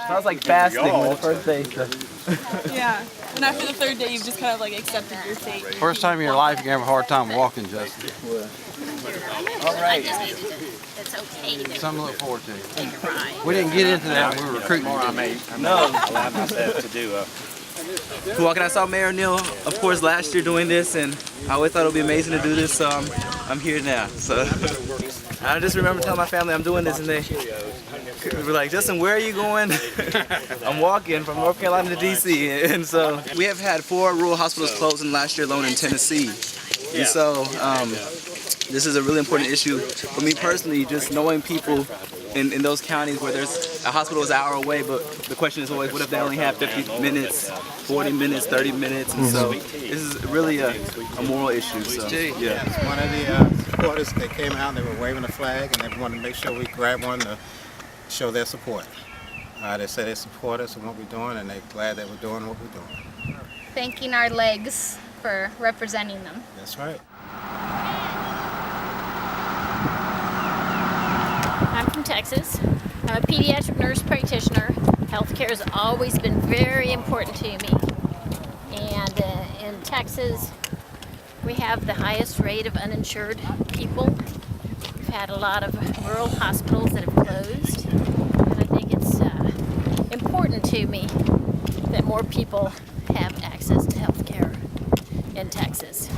Sounds like fasting when the first day. So. Yeah. And after the third day, you've just kind of like accepted your fate. First time in your life you're gonna have a hard time walking, Justin. All right. It's okay to Something to look forward to. take a ride. We didn't get into that when we were recruiting. I may allow myself to do. Walking, I saw Mayor Neal, of course, last year doing this, and I always thought it would be amazing to do this, so I'm here now. So I just remember telling my family I'm doing this, and they were like, Justin, where are you going? I'm walking from North Carolina to D.C., and so we have had 4 rural hospitals closed in the last year alone in Tennessee. And so this is a really important issue for me personally, just knowing people in those counties where there's a hospital is an hour away, but the question is always, what if they only have 50 minutes, 40 minutes, 30 minutes? And so this is really a moral issue. So, yeah. One of the supporters, they came out and they were waving a flag, and they wanted to make sure we grab one to show their support. They say they support us and what we're doing, and they're glad that we're doing what we're doing. Thanking our legs for representing them. That's right. I'm from Texas. I'm a pediatric nurse practitioner. Healthcare has always been very important to me. And in Texas, we have the highest rate of uninsured people. We've had a lot of rural hospitals that have closed. And I think it's important to me that more people have access to healthcare in Texas.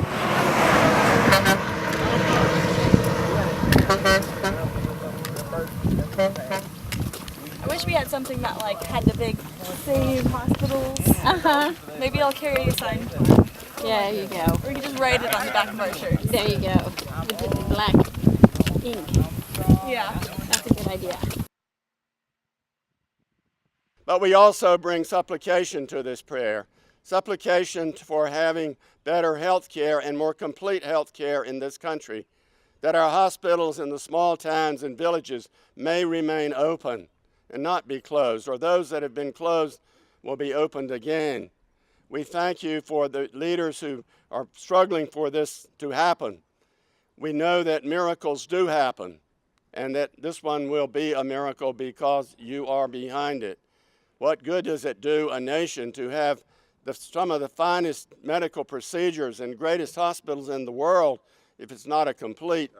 I wish we had something that like had the big save hospitals. Maybe I'll carry a sign. Yeah, there you go. Or we can just write it on the back of our shirts. There you go. With the black ink. Yeah. That's a good idea. But we also bring supplication to this prayer. Supplication for having better health care and more complete health care in this country, that our hospitals in the small towns and villages may remain open and not be closed, or those that have been closed will be opened again. We thank you for the leaders who are struggling for this to happen. We know that miracles do happen, and that this one will be a miracle because you are behind it. What good does it do a nation to have some of the finest medical procedures and greatest hospitals in the world if it's not a complete,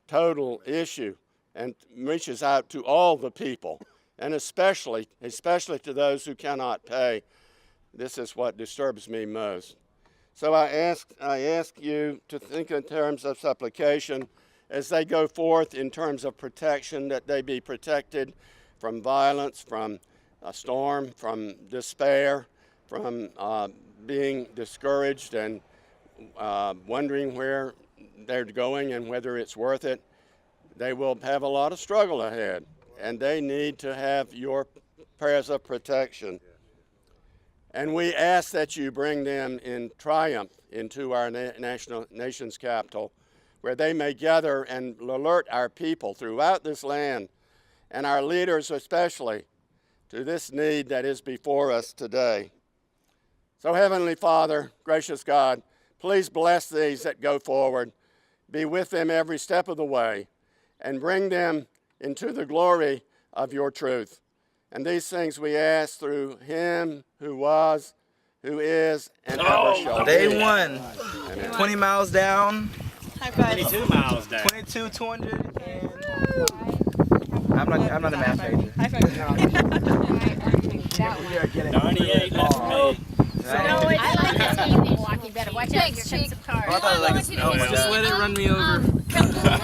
total issue and reaches out to all the people, and especially to those who cannot pay? This is what disturbs me most. So I ask you to think in terms of supplication as they go forth in terms of protection, that they be protected from violence, from a storm, from despair, from being discouraged and wondering where they're going and whether it's worth it. They will have a lot of struggle ahead, and they need to have your prayers of protection. And we ask that you bring them in triumph into our nation's capital, where they may gather and alert our people throughout this land, and our leaders especially, to this need that is before us today. So Heavenly Father, gracious God, please bless these that go forward. Be with them every step of the way, and bring them into the glory of your truth. And these things we ask through him who was, who is, and ever shall be. Day 1, 20 miles down. High five. 22 miles down. 22, 200, and I'm not a math major. High five. 98 left for me. I like this game in Milwaukee better. Watch out, here comes some cars. I thought just let it run me over. Come on.